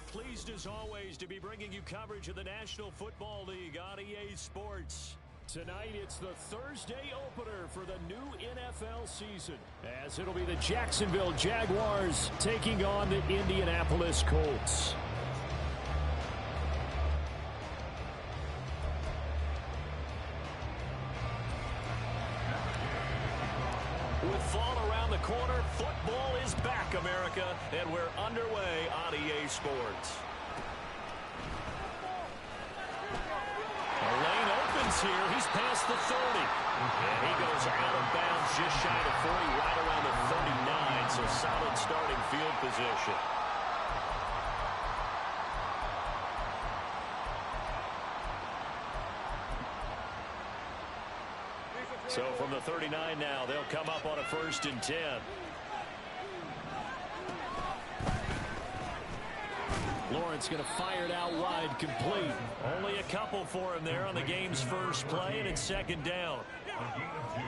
Pleased as always to be bringing you coverage of the National Football League on EA Sports. Tonight it's the Thursday opener for the new NFL season, as it'll be the Jacksonville Jaguars taking on the Indianapolis Colts. With fall around the corner, football is back, America, and we're underway on EA Sports. The lane opens here. He's past the 30. And he goes out of bounds just shy of 40, right around the 39, so solid starting field position. So from the 39 now, they'll come up on a 1st and 10. Lawrence going to fire it out wide, complete. Only a couple for him there on the game's first play, and it's 2nd down. A gain of 2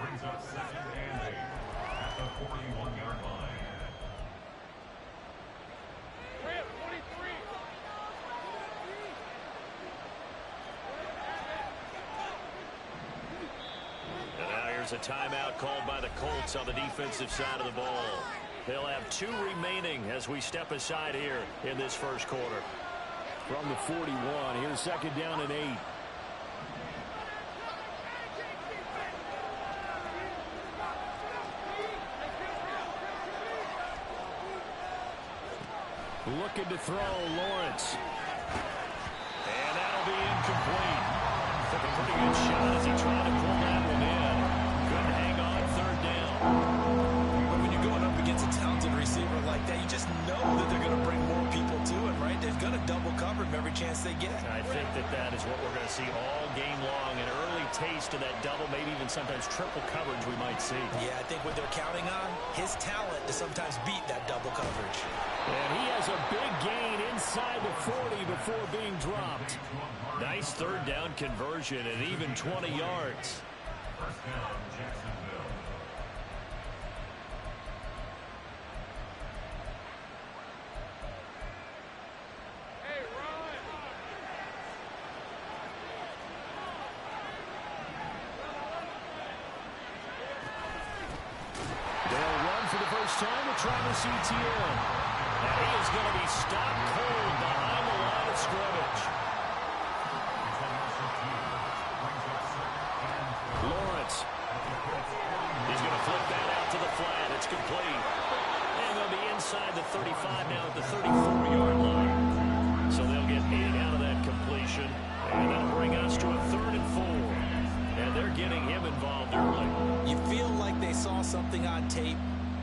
brings up 2nd and 8 at the 41-yard line. A timeout called by the Colts on the defensive side of the ball. They'll have 2 remaining as we step aside here in this first quarter. From the 41, here's 2nd down and 8. Looking to throw, Lawrence. And that'll be incomplete. Took a pretty good shot as he tried to pull that one in. Couldn't hang on 3rd down. But when you're going up against a talented receiver like that, you just know that they're going to bring more people to him, right? They're going to double cover him every chance they get. I think that is what we're going to see all game long. An early taste of that double, maybe even sometimes triple coverage we might see. Yeah, I think what they're counting on, his talent to sometimes beat that double coverage. And he has a big gain inside the 40 before being dropped. Nice 3rd down conversion and even 20 yards. 1st down, Jacksonville. Hey, run! They'll run for the first time with Travis Etienne. And he is going to be stopped cold behind the line of scrimmage. Lawrence. He's going to flip that out to the flat. It's complete. And they'll be inside the 35 now at the 34-yard line. So they'll get 8 out of that completion. And that'll bring us to a 3rd and 4. And they're getting him involved early. You feel like they saw something on tape,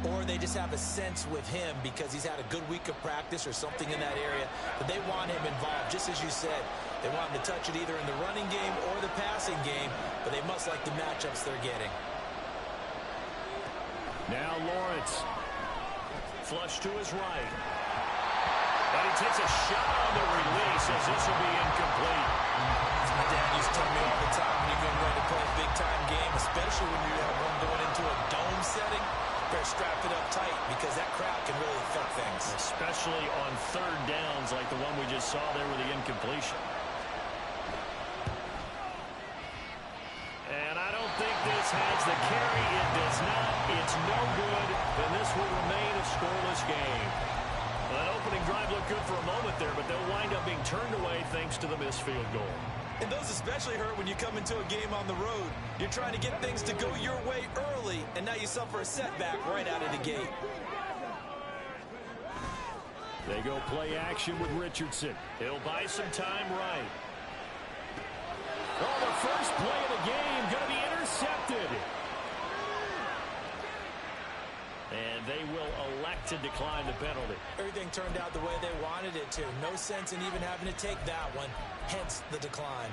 or they just have a sense with him because he's had a good week of practice or something in that area, but they want him involved, just as you said. They want him to touch it either in the running game or the passing game, but they must like the matchups they're getting. Now Lawrence. Flush to his right. And he takes a shot on the release as this will be incomplete. My dad used to tell me all the time when you're getting ready to play a big-time game, especially when you have one going into a dome setting, better strap it up tight because that crowd can really affect things. Especially on 3rd downs like the one we just saw there with the incompletion. And I don't think this has the carry. It does not. It's no good. And this will remain a scoreless game. Well, that opening drive looked good for a moment there, but they'll wind up being turned away thanks to the missed field goal. And those especially hurt when you come into a game on the road. You're trying to get things to go your way early, and now you suffer a setback right out of the gate. They go play action with Richardson. He'll buy some time right. Oh, the first play of the game going to be intercepted. And they will elect to decline the penalty. Everything turned out the way they wanted it to. No sense in even having to take that one, hence the decline.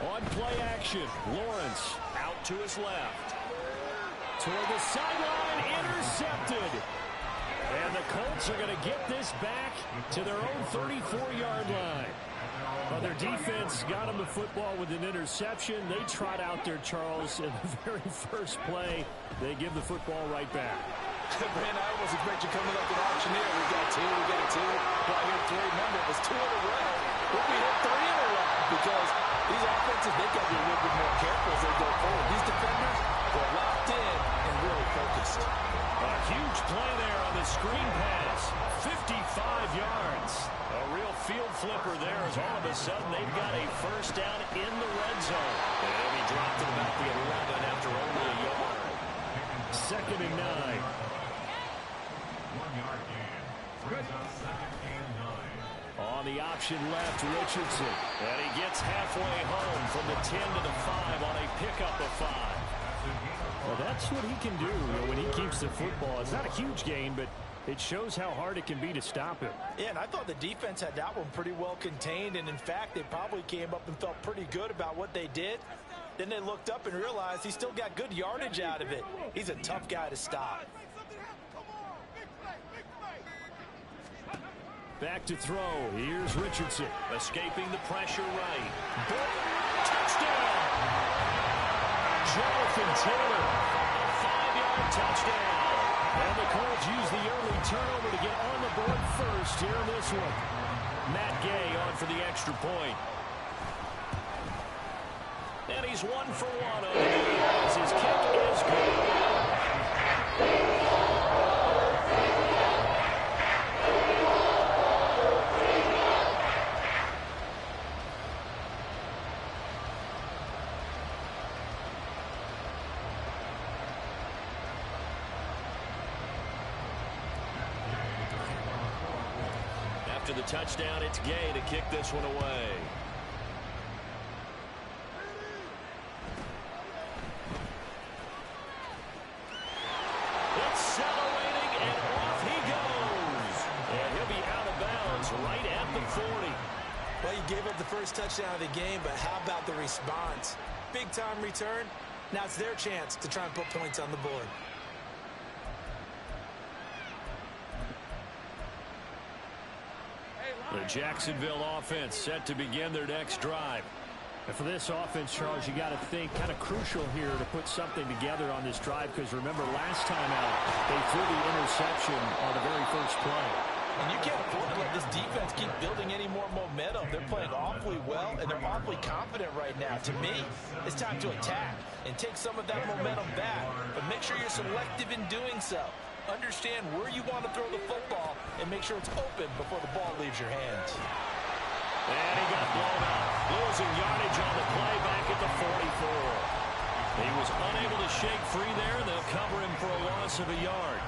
On play action, Lawrence out to his left. Toward the sideline, intercepted. And the Colts are going to get this back to their own 34-yard line. Well, their defense got them the football with an interception. They trot out there, Charles, in the very first play. They give the football right back. Man, I almost expect you coming like an auctioneer. We got two. Well, I hear three. Remember, it was two in a row. But we hit three in a row because these offenses, they got to be a little bit more careful as they go forward. These defenders, they're locked in and really focused. A huge play there on the screen pass. 55 yards. A real field flipper there as all of a sudden they've got a first down in the red zone. And it'll be dropped at about the 11 after only a yard. 2nd and 9. 1 yard gain. Brings up 2nd and 9. On the option left, Richardson. And he gets halfway home from the 10 to the 5 on a pickup of 5. Well, that's what he can do when he keeps the football. It's not a huge gain, but it shows how hard it can be to stop him. Yeah, and I thought the defense had that one pretty well contained. And, in fact, they probably came up and felt pretty good about what they did. Then they looked up and realized he still got good yardage out of it. He's a tough guy to stop. Back to throw. Here's Richardson. Escaping the pressure right. Touchdown! Jonathan Taylor. A 5-yard touchdown. And the Colts use the early turnover to get on the board first here in this one. Matt Gay on for the extra point. And he's 1 for 1 on the game as his kick is good. After the touchdown, it's Gay to kick this one away. Accelerating, and off he goes. And he'll be out of bounds right at the 40. Well, you gave up the first touchdown of the game, but how about the response? Big-time return. Now it's their chance to try and put points on the board. The Jacksonville offense set to begin their next drive. And for this offense, Charles, you got to think kind of crucial here to put something together on this drive because remember last time out they threw the interception on the very first play. And you can't afford to let this defense keep building any more momentum. They're playing awfully well, and they're awfully confident right now. To me, it's time to attack and take some of that momentum back. But make sure you're selective in doing so. Understand where you want to throw the football and make sure it's open before the ball leaves your hands. And he got blown out, losing yardage on the play back at the 44. He was unable to shake free there, and they'll cover him for a loss of a yard.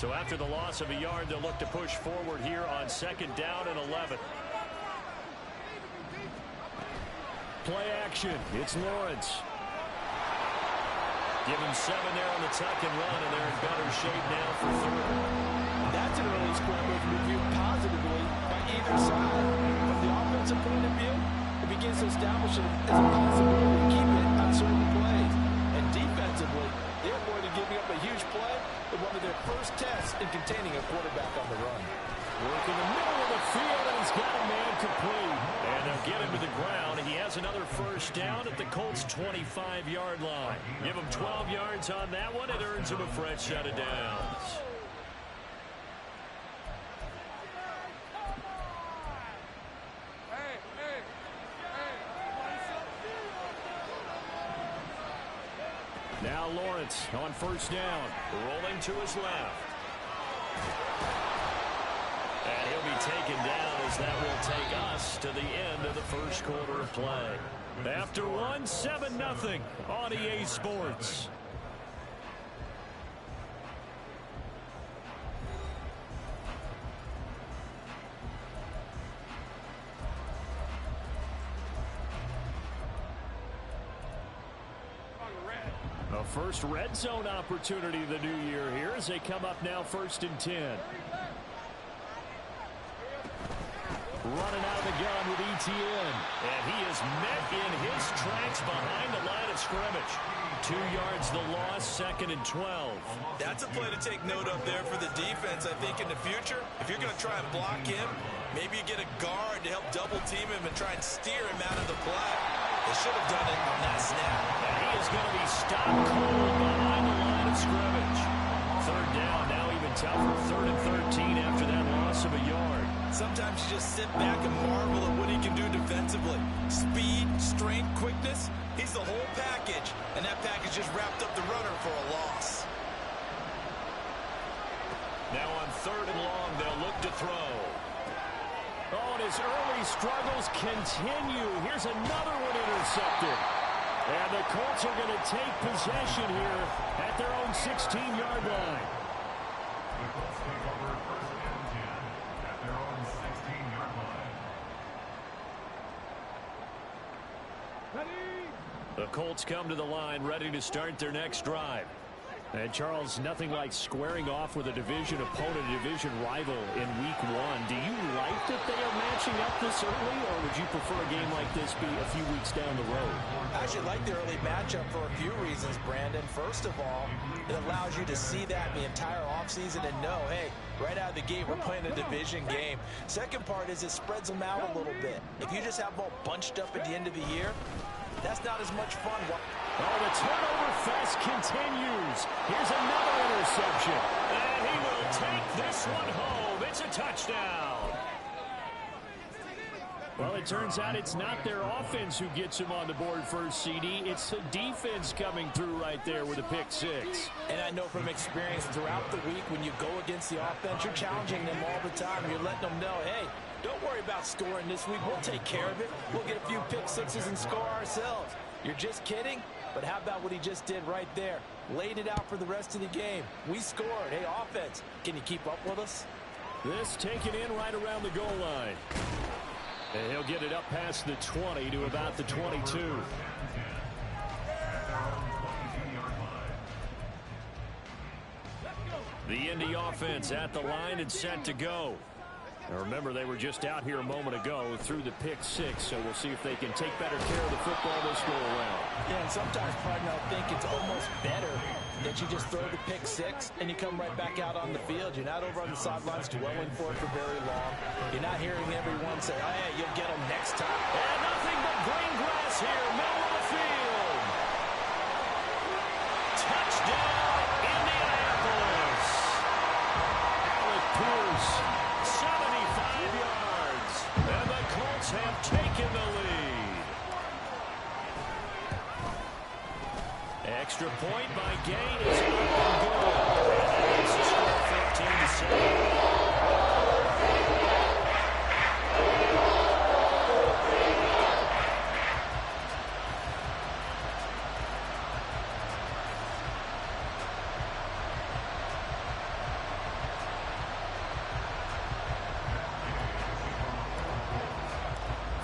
So after the loss of a yard, they'll look to push forward here on 2nd down and 11. Play action. It's Lawrence. Give him 7 there on the tuck and run, and they're in better shape now for 3rd. That's an early scramble reviewed positively by either side. From the offensive point of view, it begins to establish it as a possibility to keep it on certain plays. And defensively, they avoided giving up a huge play in one of their first tests in containing a quarterback on the run. Working the middle of the field, and he's got a man complete. And they'll get him to the ground. He has another first down at the Colts' 25-yard line. Give him 12 yards on that one. It earns him a fresh set of downs. Now Lawrence on first down, rolling to his left. And he'll be taken down as that will take us to the end of the first quarter of play. After 7-0 on EA Sports. The first red zone opportunity of the new year here as they come up now 1st and 10. Running out of the gun with ETN. And he is met in his tracks behind the line of scrimmage. 2 yards the loss, 2nd and 12. That's a play to take note of there for the defense. I think in the future, if you're going to try and block him, maybe you get a guard to help double team him and try and steer him out of the play. They should have done it on that snap. And he is going to be stopped cold behind the line of scrimmage. 3rd down, now even tougher. 3rd and 13 after that loss of a yard. Sometimes you just sit back and marvel at what he can do defensively. Speed, strength, quickness. He's the whole package. And that package just wrapped up the runner for a loss. Now on 3rd and long, they'll look to throw. Oh, and his early struggles continue. Here's another one intercepted. And the Colts are going to take possession here at their own 16-yard line. The Colts take over 1st and 10 at their own 16-yard line. The Colts come to the line ready to start their next drive. And Charles, nothing like squaring off with a division opponent, a division rival in week 1. Do you like that they are matching up this early, or would you prefer a game like this be a few weeks down the road? I actually like the early matchup for a few reasons, Brandon. First of all, it allows you to see that the entire offseason and know, hey, right out of the gate, we're playing a division game. Second part is it spreads them out a little bit. If you just have them all bunched up at the end of the year, that's not as much fun. Oh, the turnover fest continues. Here's another interception. And he will take this one home. It's a touchdown. Well, it turns out it's not their offense who gets him on the board first, CD. It's the defense coming through right there with a pick 6. And I know from experience throughout the week when you go against the offense, you're challenging them all the time. You're letting them know, hey, don't worry about scoring this week. We'll take care of it. We'll get a few pick 6s and score ourselves. You're just kidding? But how about what he just did right there? Laid it out for the rest of the game. We scored. Hey, offense, can you keep up with us? This taken in right around the goal line. And he'll get it up past the 20 to about the 22. The Indy offense at the line and set to go. Now remember, they were just out here a moment ago through the pick 6, so we'll see if they can take better care of the football this go around. Yeah, and sometimes, partner, I think it's almost better that you just throw the pick 6 and you come right back out on the field. You're not over on the sidelines dwelling for it for very long. You're not hearing everyone say, oh, hey, you'll get them next time. And nothing but green grass here, middle of the field. Touchdown, Indianapolis. Alec Pierce, 75 yards. And the Colts have taken the lead. Extra point by Gay is up and good. And that makes the score 15-7.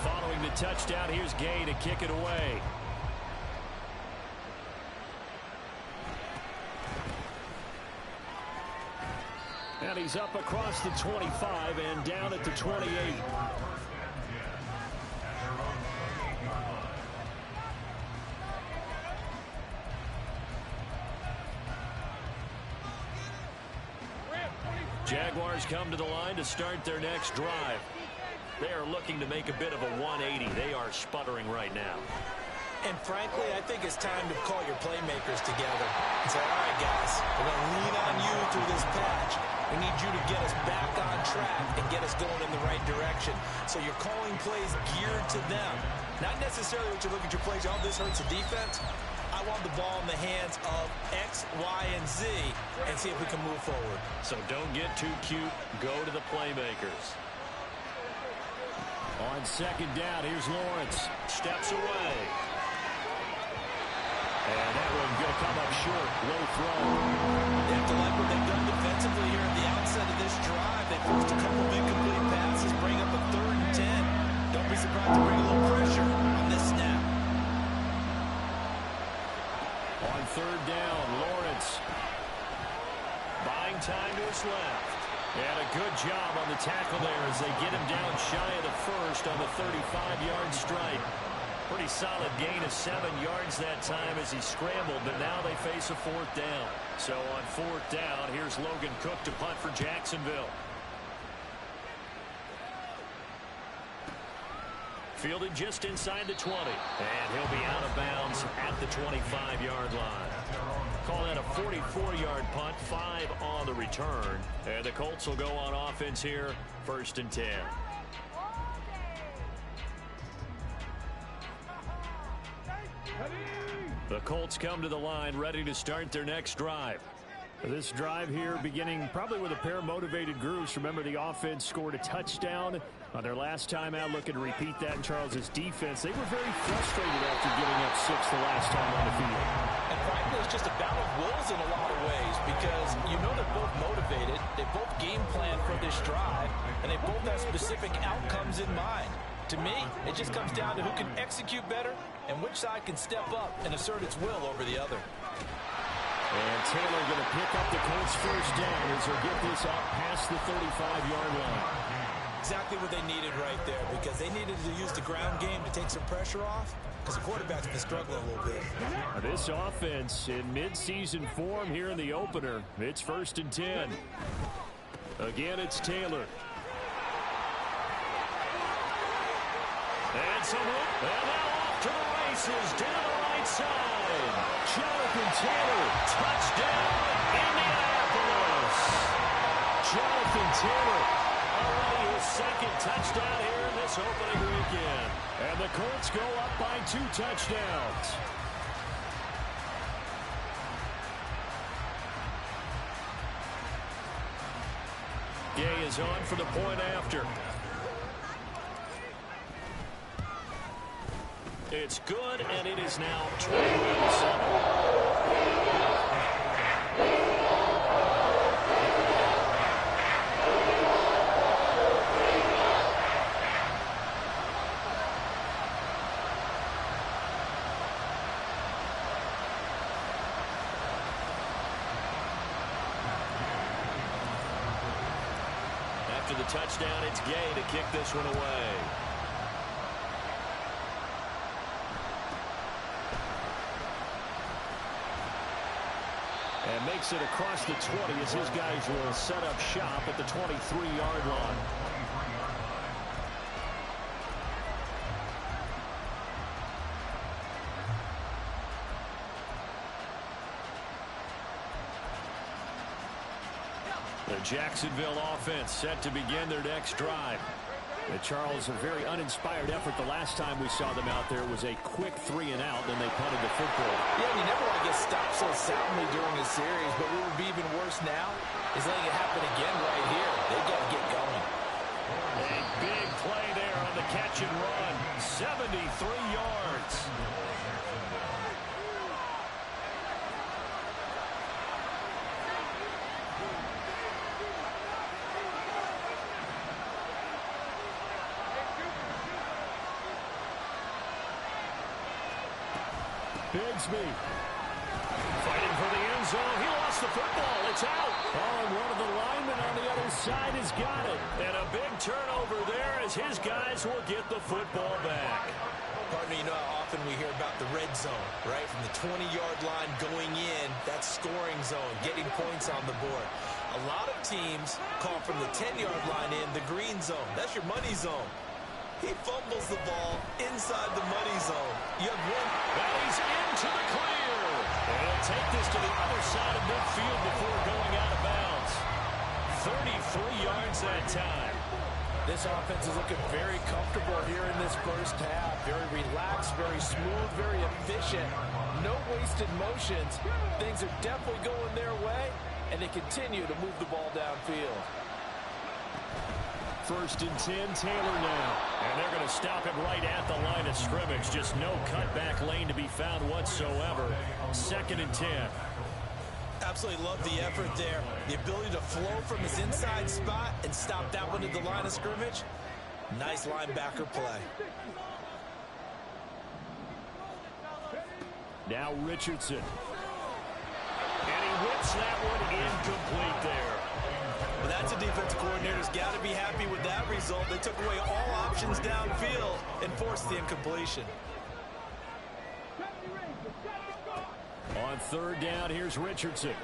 Following the touchdown, here's Gay to kick it away. And he's up across the 25 and down at the 28. Jaguars come to the line to start their next drive. They are looking to make a bit of a 180. They are sputtering right now. And frankly, I think it's time to call your playmakers together and say, all right, guys, we're going to lean on you through this patch. We need you to get us back on track and get us going in the right direction. So you're calling plays geared to them. Not necessarily what you look at your plays, oh, this hurts the defense. I want the ball in the hands of X, Y, and Z and see if we can move forward. So don't get too cute. Go to the playmakers. On second down, here's Lawrence. Steps away. And that one's going to come up short. Low throw. They have to like what they've done defensively here at the outset of this drive. They forced a couple of incomplete passes, bring up a 3rd and 10. Don't be surprised to bring a little pressure on this snap. On 3rd time to his left. And a good job on the tackle there as they get him down shy of the first on the 35-yard strike. Pretty solid gain of 7 yards that time as he scrambled, but now they face a 4th down. So on 4th down, here's Logan Cook to punt for Jacksonville. Fielded just inside the 20. And he'll be out of bounds at the 25-yard line. Call that a 44-yard punt, 5 on the return. And the Colts will go on offense here, 1st and 10. The Colts come to the line ready to start their next drive. This drive here beginning probably with a pair of motivated groups. Remember, the offense scored a touchdown on their last time out, looking to repeat that in Charles's defense. They were very frustrated after giving up 6 the last time on the field. And frankly, it's just a battle of wills in a lot of ways because you know they're both motivated. They both game plan for this drive, and they both have specific outcomes in mind. To me, it just comes down to who can execute better and which side can step up and assert its will over the other. And Taylor going to pick up the Colts' first down as they'll get this out past the 35-yard line. Exactly what they needed right there because they needed to use the ground game to take some pressure off because the quarterback's been struggling a little bit. This offense in midseason form here in the opener. It's 1st and 10. Again, it's Taylor. And some room. And now off to the races down the right side. Jonathan Taylor, touchdown, Indianapolis. Jonathan Taylor, already his 2nd touchdown here in this opening weekend. And the Colts go up by 2 touchdowns. Gay is on for the point after. It's good, and it is now 21-7. After the touchdown, it's Gay to kick this one away. And makes it across the 20 as his guys will set up shop at the 23-yard line. The Jacksonville offense set to begin their next drive. The Charles, a very uninspired effort the last time we saw them out there was a quick 3 and out, and they punted the football. Yeah, you never want to get stopped so soundly during a series, but what would be even worse now is letting it happen again right here. They got to get going. A big play there on the catch and run. 73 yards. Bigsby fighting for the end zone. He lost the football. It's out. Oh, and one of the linemen on the other side has got it. And a big turnover there as his guys will get the football back. Partner, you know how often we hear about the red zone, right? From the 20-yard line going in, that scoring zone, getting points on the board. A lot of teams call from the 10-yard line in the green zone. That's your money zone. He fumbles the ball inside the money zone. You have one. Well, he's into the clear. And he'll take this to the other side of midfield before going out of bounds. 33 yards that time. This offense is looking very comfortable here in this first half. Very relaxed, very smooth, very efficient. No wasted motions. Things are definitely going their way, and they continue to move the ball downfield. 1st and 10, Taylor now. And they're going to stop him right at the line of scrimmage. Just no cutback lane to be found whatsoever. 2nd and 10. Absolutely love the effort there. The ability to flow from his inside spot and stop that one at the line of scrimmage. Nice linebacker play. Now Richardson. And he whips that one incomplete there. Well, that's a defensive coordinator's got to be happy with that result. They took away all options downfield and forced the incompletion. On third down, here's Richardson. 20.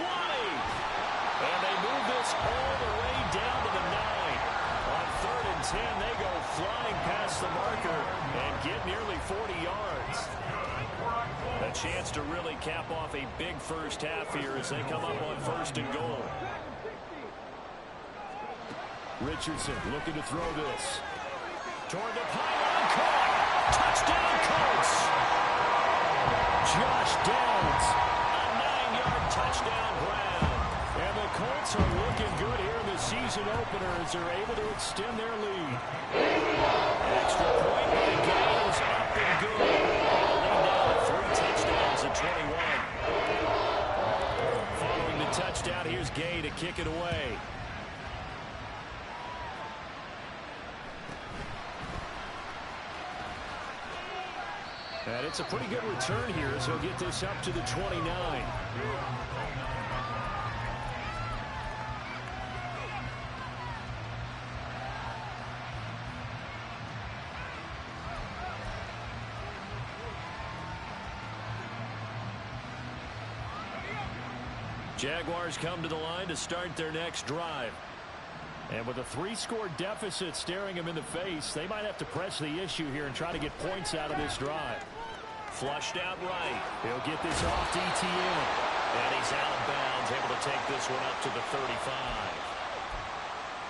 And they move this all the way down to the 9. On third and 10, they go flying past the marker and get nearly 40 yards. A chance to really cap off a big first half here as they come up on first and goal. Richardson looking to throw this. Toward the pylon, caught. Touchdown, Colts. Josh Downs, a 9-yard touchdown grab. And the Colts are looking good here in the season opener as they're able to extend their lead. Extra point by Gaines, up and good. And the lead now at 3 touchdowns at 21. Following the touchdown, here's Gay to kick it away. And it's a pretty good return here as he'll get this up to the 29. Jaguars come to the line to start their next drive. And with a 3-score deficit staring him in the face, they might have to press the issue here and try to get points out of this drive. Flushed out right. He'll get this off to ETN. And he's out of bounds, able to take this one up to the 35.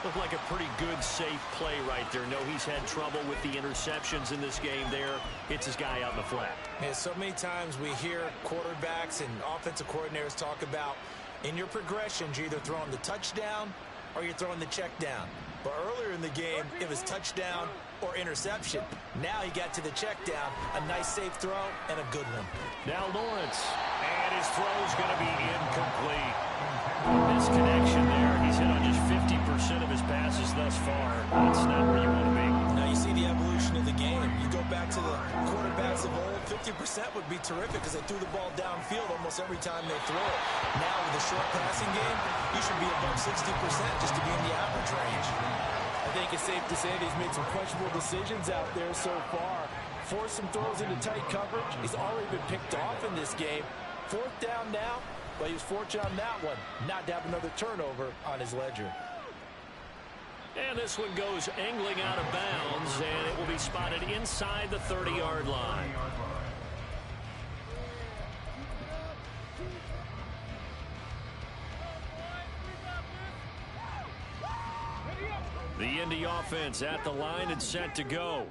Looked like a pretty good, safe play right there. No, he's had trouble with the interceptions in this game there. Hits his guy out in the flat. Yeah, so many times we hear quarterbacks and offensive coordinators talk about in your progressions, you're either throwing the touchdown or you're throwing the check down. But earlier in the game, it was touchdown or interception. Now he got to the check down. A nice safe throw and a good one. Now Lawrence. And his throw's going to be incomplete. Misconnection there. He's hit on just 50% of his passes thus far. That's not where you want to be. Now you see the evolution of the game. You go back to the quarterbacks of old, 50% would be terrific because they threw the ball downfield almost every time they throw it. Now with the short passing game, you should be above 60% just to be in the average range. I think it's safe to say that he's made some questionable decisions out there so far. Forced some throws into tight coverage. He's already been picked off in this game. Fourth down now, but he was fortunate on that one not to have another turnover on his ledger. And this one goes angling out of bounds, and it will be spotted inside the 30-yard line. The Indy offense at the line and set to go.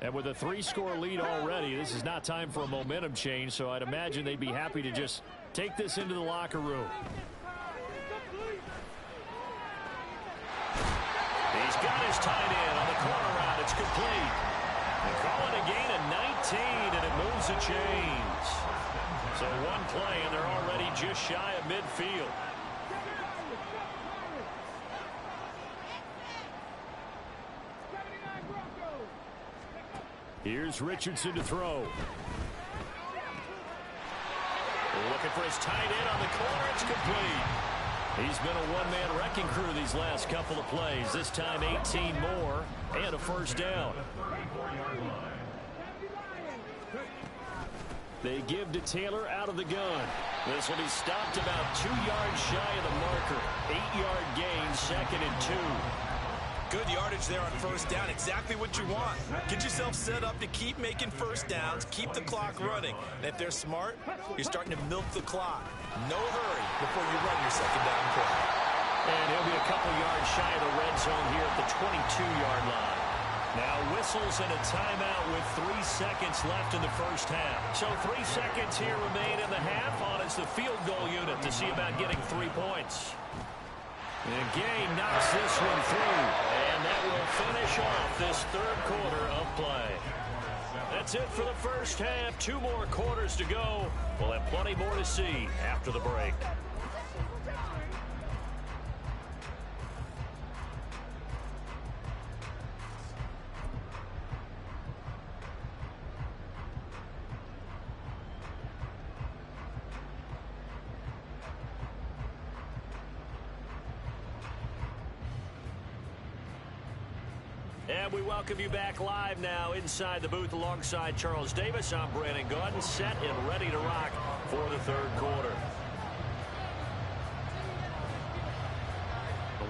And with a 3-score lead already, this is not time for a momentum change, so I'd imagine they'd be happy to just take this into the locker room. He's got his tight end on the corner route. It's complete. They call it a gain of 19, and it moves the chains. So one play, and they're already just shy of midfield. Here's Richardson to throw. Looking for his tight end on the corner. It's complete. He's been a one-man wrecking crew these last couple of plays. This time 18 more and a first down. They give to Taylor out of the gun. This will be stopped about 2 yards shy of the marker. 8-yard gain, 2nd and 2. Good yardage there on first down. Exactly what you want. Get yourself set up to keep making first downs, keep the clock running. And if they're smart, you're starting to milk the clock. No hurry before you run your second down play. And he'll be a couple yards shy of the red zone here at the 22-yard line. Now whistles and a timeout with 3 seconds left in the first half. So 3 seconds here remain in the half on as the field goal unit to see about getting 3 points. And Gay knocks this one through, and that will finish off this third quarter of play. That's it for the first half. 2 more quarters to go. We'll have plenty more to see after the break. And we welcome you back live now inside the booth alongside Charles Davis. I'm Brandon Gaudin, set and ready to rock for the third quarter.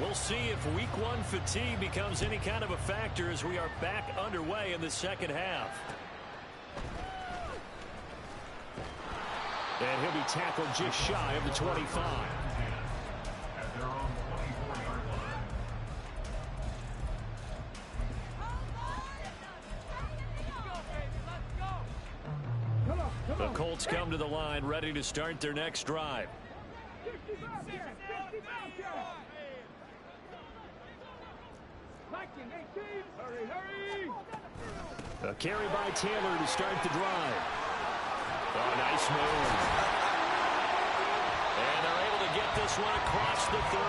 We'll see if week one fatigue becomes any kind of a factor as we are back underway in the second half. And he'll be tackled just shy of the 25. At their own 24-yard line. The Colts come to the line ready to start their next drive. A carry by Taylor to start the drive. Oh, nice move. And they're able to get this one across the 35.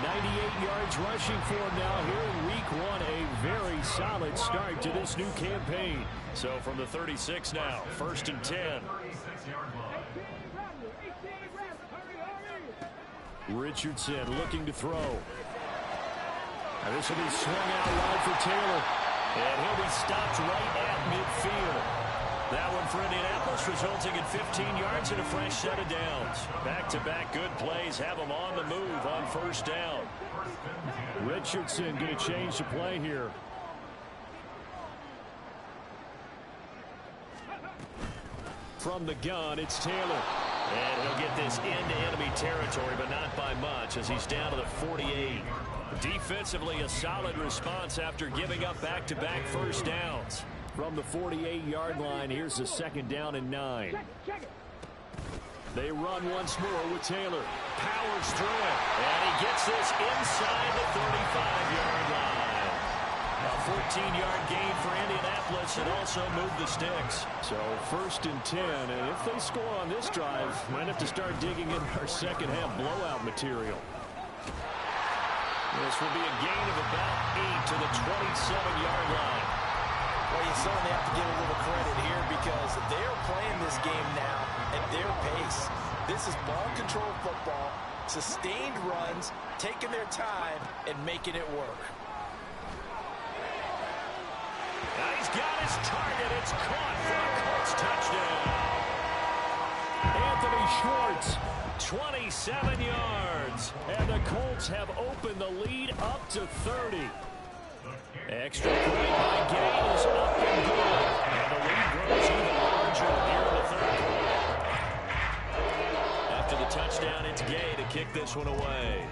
98 yards rushing for him now here in week one. A very solid start to this new campaign. So from the 36 now, 1st and 10. 36-yard line. Richardson looking to throw. And this will be swung out wide for Taylor. And he'll be stopped right at midfield. That one for Indianapolis resulting in 15 yards and a fresh set of downs. Back-to-back good plays have them on the move on 1st down. Richardson going to change the play here. From the gun, it's Taylor. And he'll get this into enemy territory, but not by much as he's down to the 48. Defensively, a solid response after giving up back-to-back first downs. From the 48-yard line, here's the 2nd down and 9. They run once more with Taylor. Powers through it. And he gets this inside the 35-yard line. A 14-yard gain for Indianapolis and also moved the sticks. So 1st and 10. And if they score on this drive, might have to start digging in our second half blowout material. This will be a gain of about 8 to the 27-yard line. Well, you certainly have to give a little credit here because they're playing this game now at their pace. This is ball control football, sustained runs, taking their time, and making it work. Now he's got his target. It's caught for a Colts touchdown. Anthony Schwartz, 27 yards. And the Colts have opened the lead up to 30. Extra point by Gay is up and good. And the lead grows even larger here in the third quarter. After the touchdown, it's Gay to kick this one away.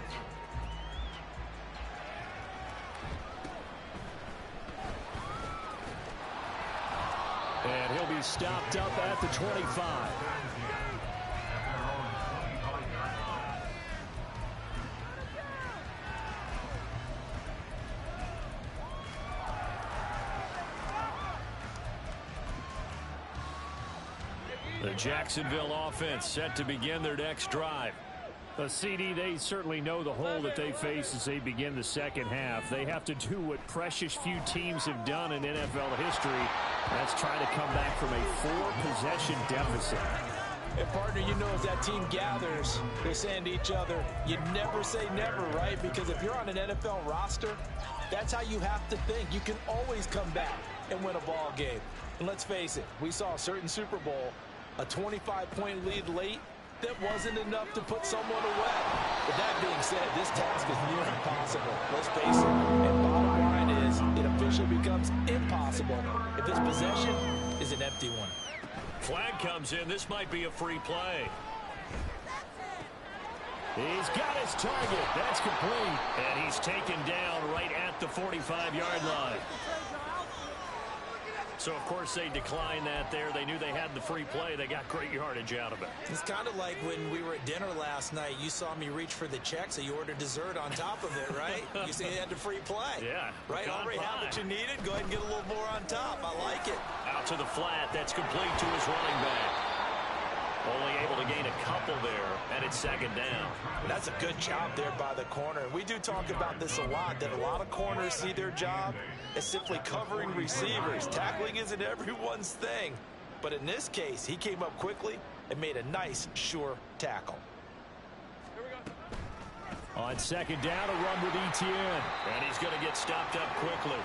And he'll be stopped up at the 25. The Jacksonville offense set to begin their next drive. CD, they certainly know the hole that they face as they begin the second half. They have to do what precious few teams have done in NFL history. That's try to come back from a 4-possession deficit. And partner, you know, as that team gathers, they're saying to each other, you never say never, right? Because if you're on an NFL roster, that's how you have to think. You can always come back and win a ball game. And let's face it, we saw a certain Super Bowl, a 25-point lead late, that wasn't enough to put someone away. But that being said, this task is near impossible. Let's face it. And bottom line is, it officially becomes impossible if this possession is an empty one. Flag comes in. This might be a free play. He's got his target. That's complete. And he's taken down right at the 45-yard line. So, of course, they declined that there. They knew they had the free play. They got great yardage out of it. It's kind of like when we were at dinner last night. You saw me reach for the check, so you ordered dessert on top of it, right? You said you had the free play. Yeah. Right? Already have what you needed. Go ahead and get a little more on top. I like it. Out to the flat. That's complete to his running back. Only able to gain a couple there, and it's 2nd down. That's a good job there by the corner. We do talk about this a lot, that a lot of corners see their job as simply covering receivers. Tackling isn't everyone's thing. But in this case, he came up quickly and made a nice, sure tackle. Here we go. On second down, a run with Etienne. And he's going to get stopped up quickly.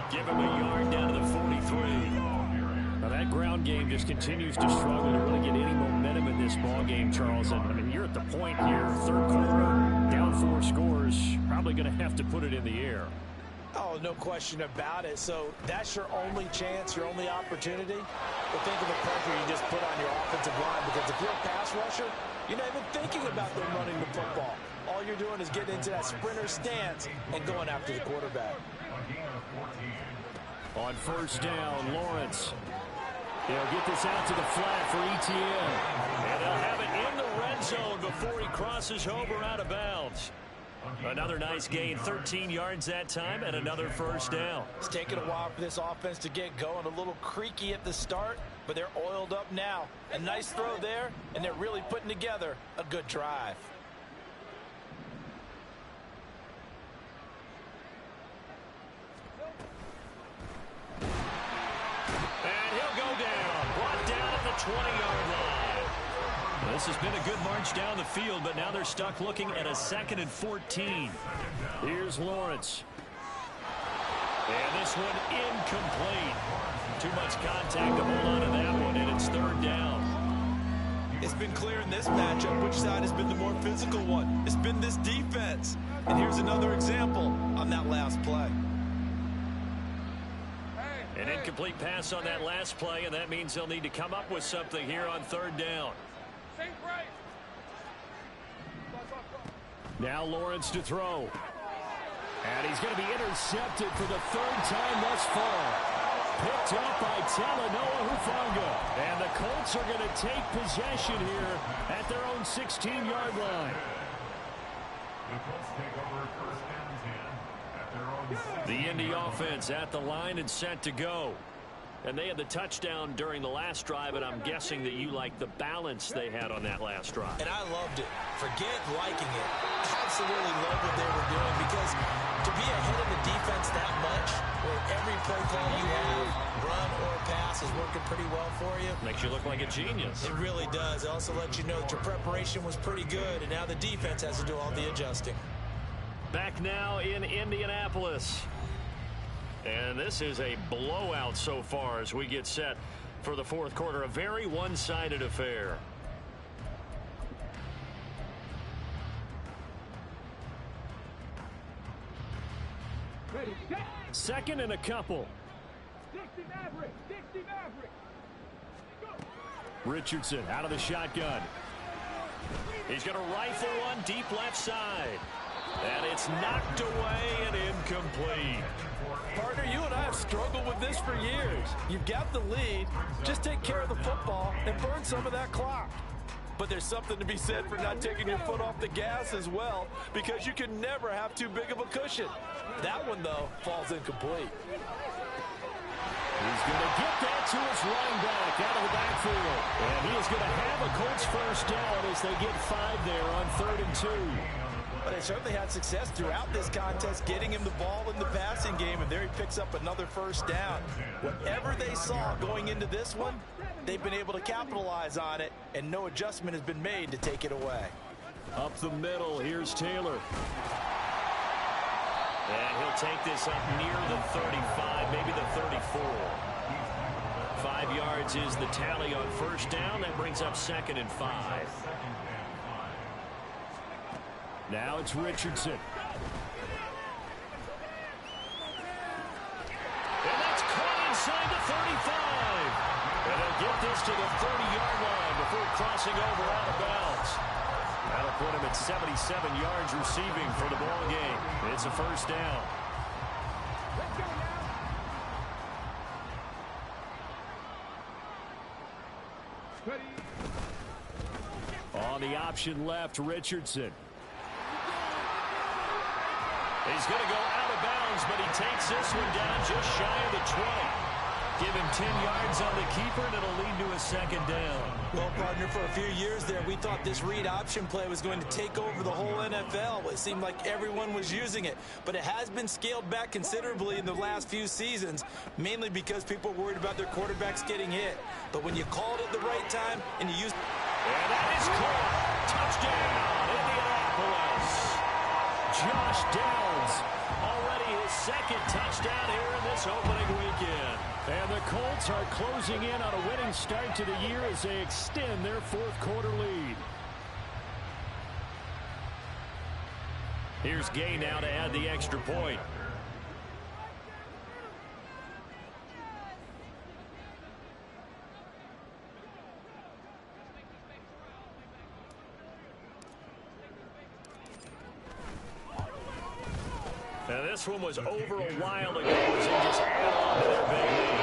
Give him a yard down to the 43. Now that ground game just continues to struggle to really get any momentum in this ball game, Charles. And I mean, you're at the point here, third quarter, down 4 scores, probably going to have to put it in the air. Oh, no question about it. So that's your only chance, your only opportunity. But think of the pressure you just put on your offensive line, because if you're a pass rusher, you're not even thinking about them running the football. All you're doing is getting into that sprinter stance and going after the quarterback. On first down, Lawrence. They'll get this out to the flat for Etienne. And they'll have it in the red zone before he crosses over out of bounds. Another nice gain, 13 yards that time, and another first down. It's taken a while for this offense to get going. A little creaky at the start, but they're oiled up now. A nice throw there, and they're really putting together a good drive. And he'll go down, brought down at the 20-yard line. This has been a good march down the field, but now they're stuck looking at a 2nd and 14. Here's Lawrence. And this one incomplete. Too much contact to hold on to that one, and it's third down. It's been clear in this matchup which side has been the more physical one. It's been this defense. And here's another example on that last play. An incomplete pass on that last play, and that means they'll need to come up with something here on third down. Now Lawrence to throw. And he's going to be intercepted for the 3rd time thus far. Picked up by Talanoa Hufanga. And the Colts are going to take possession here at their own 16-yard line. The Colts take over first and 10 at their own. The Indy offense at the line and set to go. And they had the touchdown during the last drive, and I'm guessing that you like the balance they had on that last drive. And I loved it. Forget liking it. Absolutely love what they were doing, because to be ahead of the defense that much, where every play call you have, run or pass, is working pretty well for you. Makes you look like a genius. It really does. It also lets you know that your preparation was pretty good, and now the defense has to do all the adjusting. Back now in Indianapolis. And this is a blowout so far as we get set for the fourth quarter. A very one-sided affair. Second and a couple. Richardson out of the shotgun. He's going to rifle one deep left side. And it's knocked away and incomplete. Partner, you and I have struggled with this for years. You've got the lead. Just take care of the football and burn some of that clock. But there's something to be said for not taking your foot off the gas as well, because you can never have too big of a cushion. That one, though, falls incomplete. He's going to get that to his running back out of the backfield. And he is going to have a Colts first down as they get 5 there on 3rd and 2. But they certainly had success throughout this contest, getting him the ball in the passing game, and there he picks up another first down. Whatever they saw going into this one, they've been able to capitalize on it, and no adjustment has been made to take it away. Up the middle, here's Taylor. And he'll take this up near the 35, maybe the 34. 5 yards is the tally on first down. That brings up 2nd and 5. Now it's Richardson. And that's caught inside the 35. And they'll get this to the 30-yard line before crossing over out of bounds. That'll put him at 77 yards receiving for the ball game. It's a first down. On the option left, Richardson. He's going to go out of bounds, but he takes this one down just shy of the 20. Give him 10 yards on the keeper, and it'll lead to a second down. Well, partner, for a few years there, we thought this read option play was going to take over the whole NFL. It seemed like everyone was using it. But it has been scaled back considerably in the last few seasons, mainly because people were worried about their quarterbacks getting hit. But when you call it at the right time and you use... And that is caught. Touchdown, Indianapolis. Josh Downs. Already his second touchdown here in this opening weekend. And the Colts are closing in on a winning start to the year as they extend their fourth quarter lead. Here's Gay now to add the extra point. Now this one was over a while ago as they just add on to their big lead.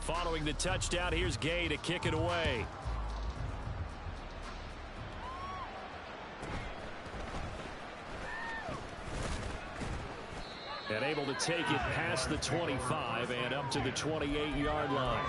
Following the touchdown, here's Gay to kick it away. And able to take it past the 25 and up to the 28-yard line.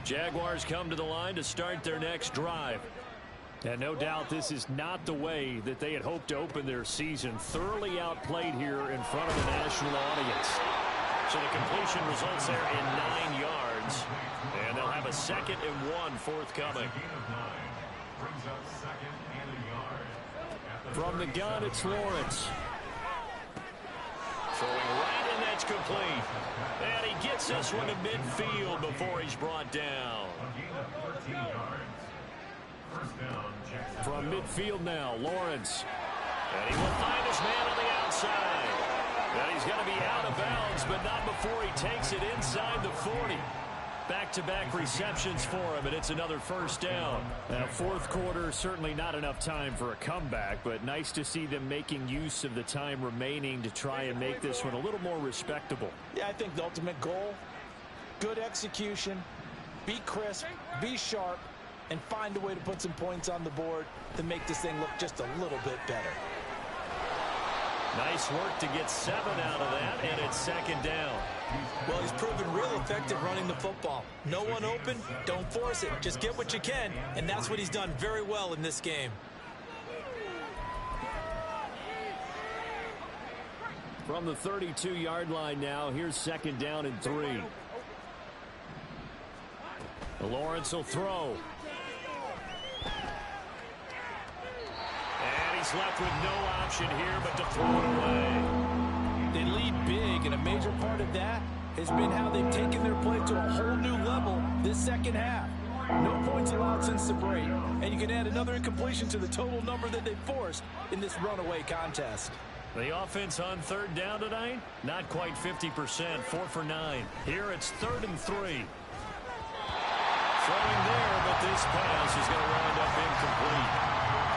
Jaguars come to the line to start their next drive. And no doubt this is not the way that they had hoped to open their season. Thoroughly outplayed here in front of the national audience. So the completion results there in 9 yards. And they'll have a 2nd and 1 forthcoming. From the gun, it's Lawrence. Throwing right, and that's complete. And he gets this one to midfield before he's brought down. From midfield now, Lawrence. And he will find his man on the outside. And he's going to be out of bounds, but not before he takes it inside the 40. Back-to-back receptions for him, and it's another first down. Now, fourth quarter, certainly not enough time for a comeback, but nice to see them making use of the time remaining to try and make this one a little more respectable. Yeah, I think the ultimate goal, good execution, be crisp, be sharp, and find a way to put some points on the board to make this thing look just a little bit better. Nice work to get 7 out of that, and it's 2nd down. Well, he's proven real effective running the football. No one open, don't force it. Just get what you can, and that's what he's done very well in this game. From the 32-yard line now, here's 2nd down and 3. Lawrence will throw. And he's left with no option here but to throw it away. They lead big, and a major part of that has been how they've taken their play to a whole new level this second half. No points allowed since the break, and you can add another incompletion to the total number that they forced in this runaway contest. The offense on 3rd down tonight, not quite 50%, 4 for 9. Here it's 3rd and 3. Throwing there, but this pass is going to wind up incomplete.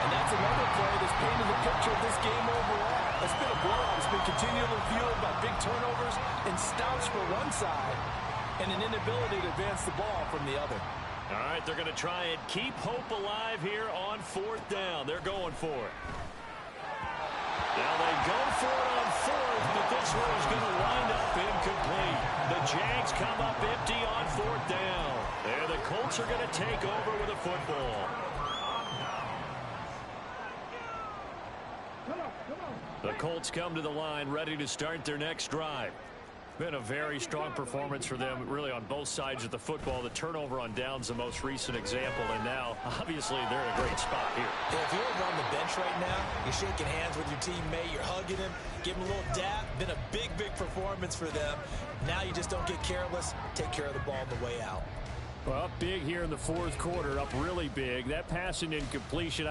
And that's another play that's painted the picture of this game overall. It's been a blowout. It's been continually fueled by big turnovers and stops for one side and an inability to advance the ball from the other. All right, they're going to try and keep hope alive here on 4th down. They're going for it. Now they go for it on 4th, but this one is going to wind up incomplete. The Jags come up empty on 4th down. And the Colts are going to take over with a football. The Colts come to the line ready to start their next drive. Been a very strong performance for them, really, on both sides of the football. The turnover on downs, the most recent example, and now, obviously, they're in a great spot here. Yeah, if you're over on the bench right now, you're shaking hands with your teammate, you're hugging him, give him a little dap. Been a big, big performance for them. Now you just don't get careless. Take care of the ball on the way out. Well, up big here in the fourth quarter, up really big. That passing incompletion,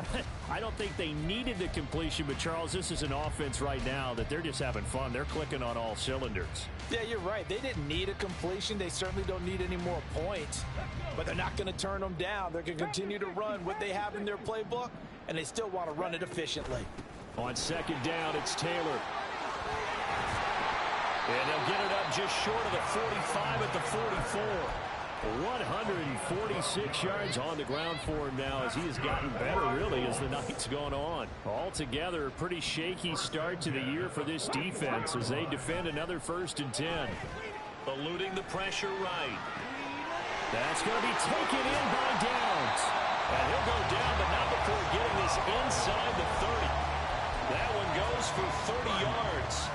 I don't think they needed the completion, but, Charles, this is an offense right now that they're just having fun. They're clicking on all cylinders. Yeah, you're right. They didn't need a completion. They certainly don't need any more points, but they're not going to turn them down. They're going to continue to run what they have in their playbook, and they still want to run it efficiently. On 2nd down, it's Taylor. And they'll get it up just short of the 45 at the 44. 146 yards on the ground for him now as he has gotten better, really, as the night's gone on. Altogether, a pretty shaky start to the year for this defense as they defend another 1st and 10. Eluding the pressure right. That's going to be taken in by Downs. And he'll go down, but not before getting this inside the 30. That one goes for 30 yards.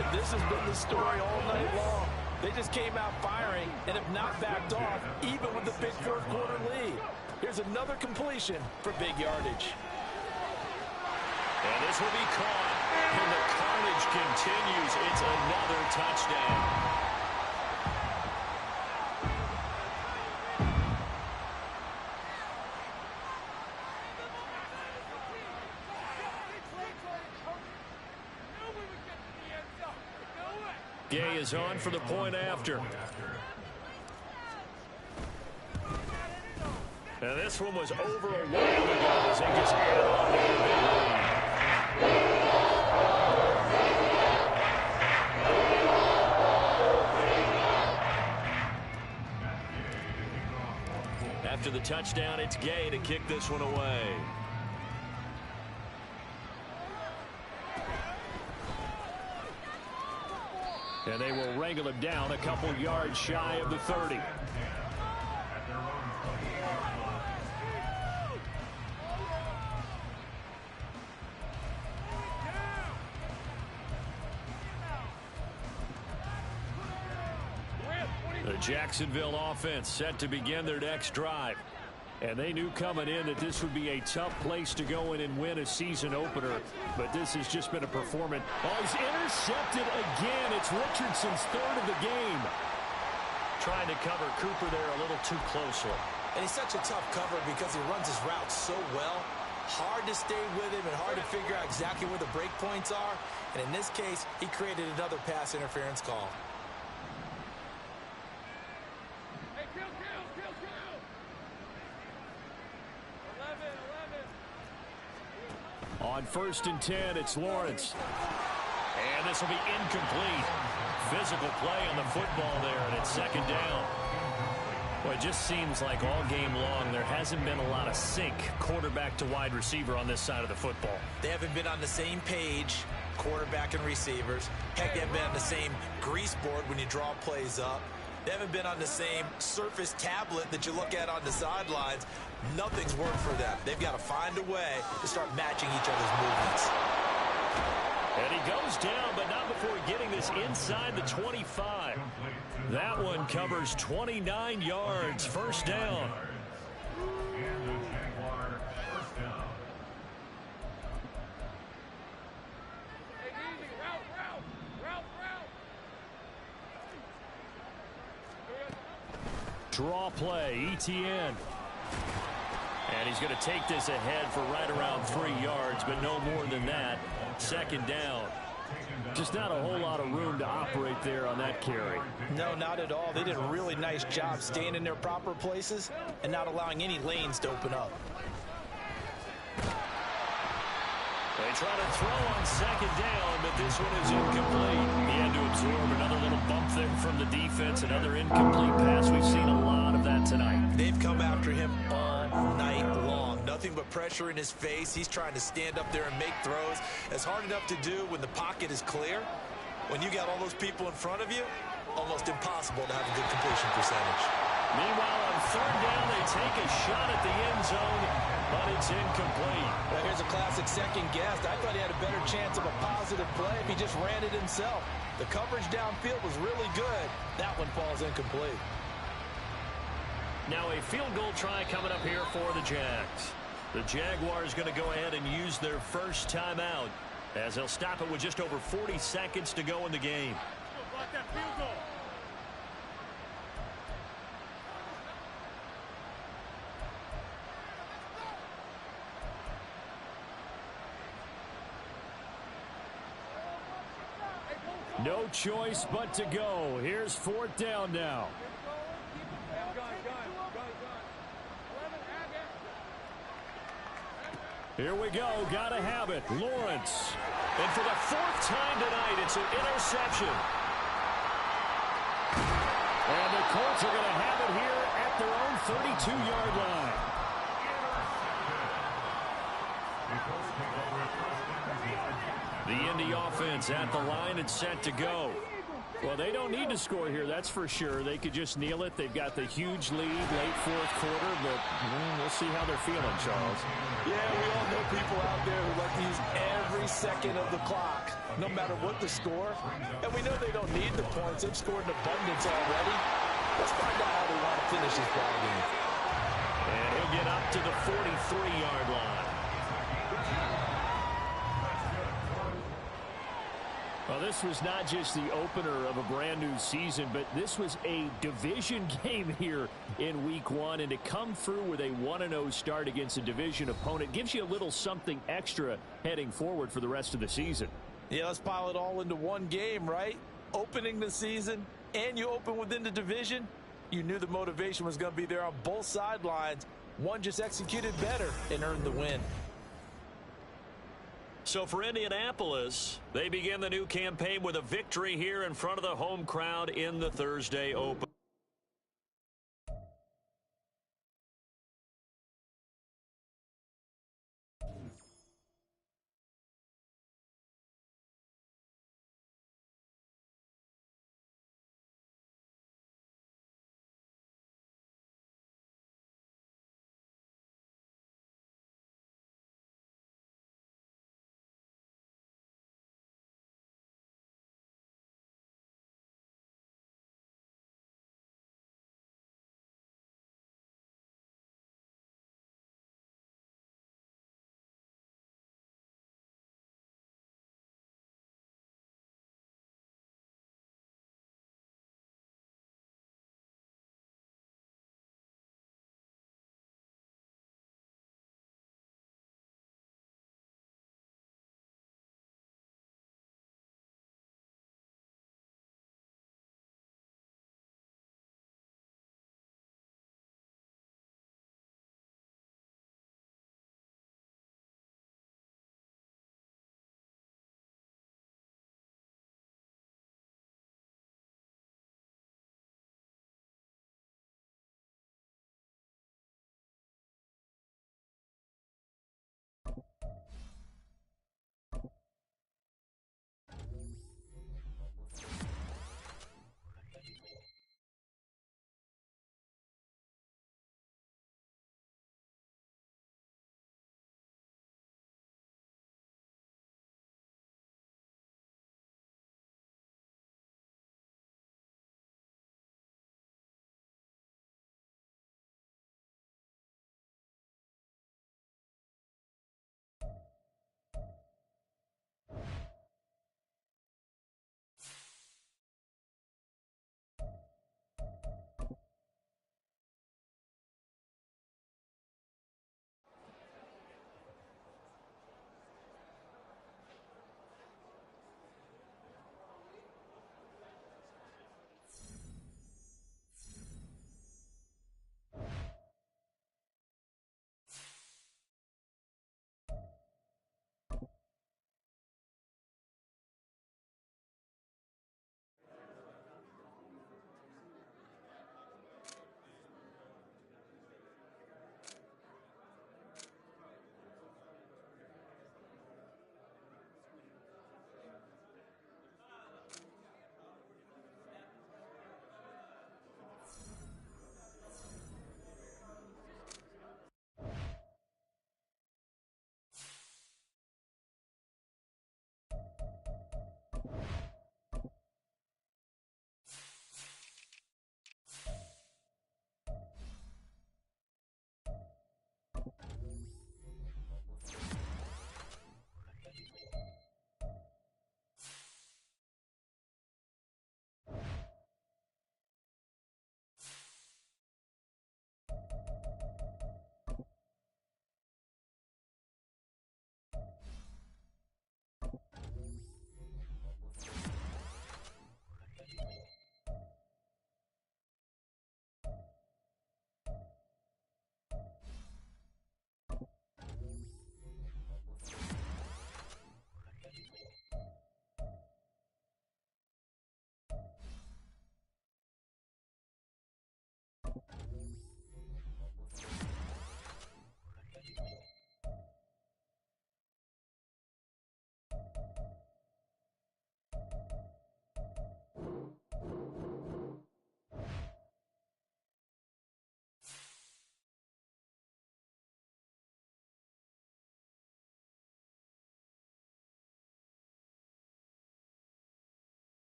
And this has been the story all night long. They just came out firing and have not backed off, even with the big 4th quarter lead. Here's another completion for big yardage. And this will be caught. And the carnage continues. It's another touchdown. Gay is on for the point after. And this one was over a while ago as they just add on to the big lead. After the touchdown, it's Gay to kick this one away. And they will wrangle him down a couple yards shy of the 30. The Jacksonville offense set to begin their next drive. And they knew coming in that this would be a tough place to go in and win a season opener. But this has just been a performance. Oh, he's intercepted again. It's Richardson's 3rd of the game. Trying to cover Cooper there a little too closely. And he's such a tough cover because he runs his route so well. Hard to stay with him and hard to figure out exactly where the break points are. And in this case, he created another pass interference call. On 1st and 10, it's Lawrence. And this will be incomplete. Physical play on the football there, and it's 2nd down. Well, it just seems like all game long there hasn't been a lot of sync quarterback to wide receiver on this side of the football. They haven't been on the same page, quarterback and receivers. Heck, they haven't been on the same grease board when you draw plays up. They haven't been on the same surface tablet that you look at on the sidelines. Nothing's worked for them. They've got to find a way to start matching each other's movements. And he goes down, but not before getting this inside the 25. That one covers 29 yards. 1st down. And the Jaguar 1st down. Draw play, ETN. And he's going to take this ahead for right around 3 yards, but no more than that. 2nd down. Just not a whole lot of room to operate there on that carry. No, not at all. They did a really nice job staying in their proper places and not allowing any lanes to open up. They try to throw on 2nd down, but this one is incomplete. He had to absorb another little bump there from the defense, another incomplete pass. We've seen a lot of that tonight. They've come after him all night long. Nothing but pressure in his face. He's trying to stand up there and make throws. It's hard enough to do when the pocket is clear. When you got all those people in front of you, almost impossible to have a good completion percentage. Meanwhile, on 3rd down, they take a shot at the end zone, but it's incomplete. Well, here's a classic second guess. I thought he had a better chance of a positive play if he just ran it himself. The coverage downfield was really good. That one falls incomplete. Now a field goal try coming up here for the Jags. The Jaguars going to go ahead and use their first timeout as they'll stop it with just over 40 seconds to go in the game. Block that field goal. No choice but to go. Here's 4th down now. Here we go. Gotta have it. Lawrence. And for the 4th time tonight, it's an interception. And the Colts are going to have it here at their own 32-yard line. The Indy offense at the line and set to go. Well, they don't need to score here, that's for sure. They could just kneel it. They've got the huge lead late fourth quarter, but we'll see how they're feeling, Charles. Yeah, we all know people out there who like to use every second of the clock, no matter what the score. And we know they don't need the points. They've scored in abundance already. Let's find out how they want to finish this ball game. And he'll get up to the 43-yard line. Well, this was not just the opener of a brand new season, but this was a division game here in week one. And to come through with a 1-0 start against a division opponent gives you a little something extra heading forward for the rest of the season. Yeah, let's pile it all into one game, right? Opening the season, and you open within the division. You knew the motivation was going to be there on both sidelines. One just executed better and earned the win. So for Indianapolis, they begin the new campaign with a victory here in front of the home crowd in the Thursday Open.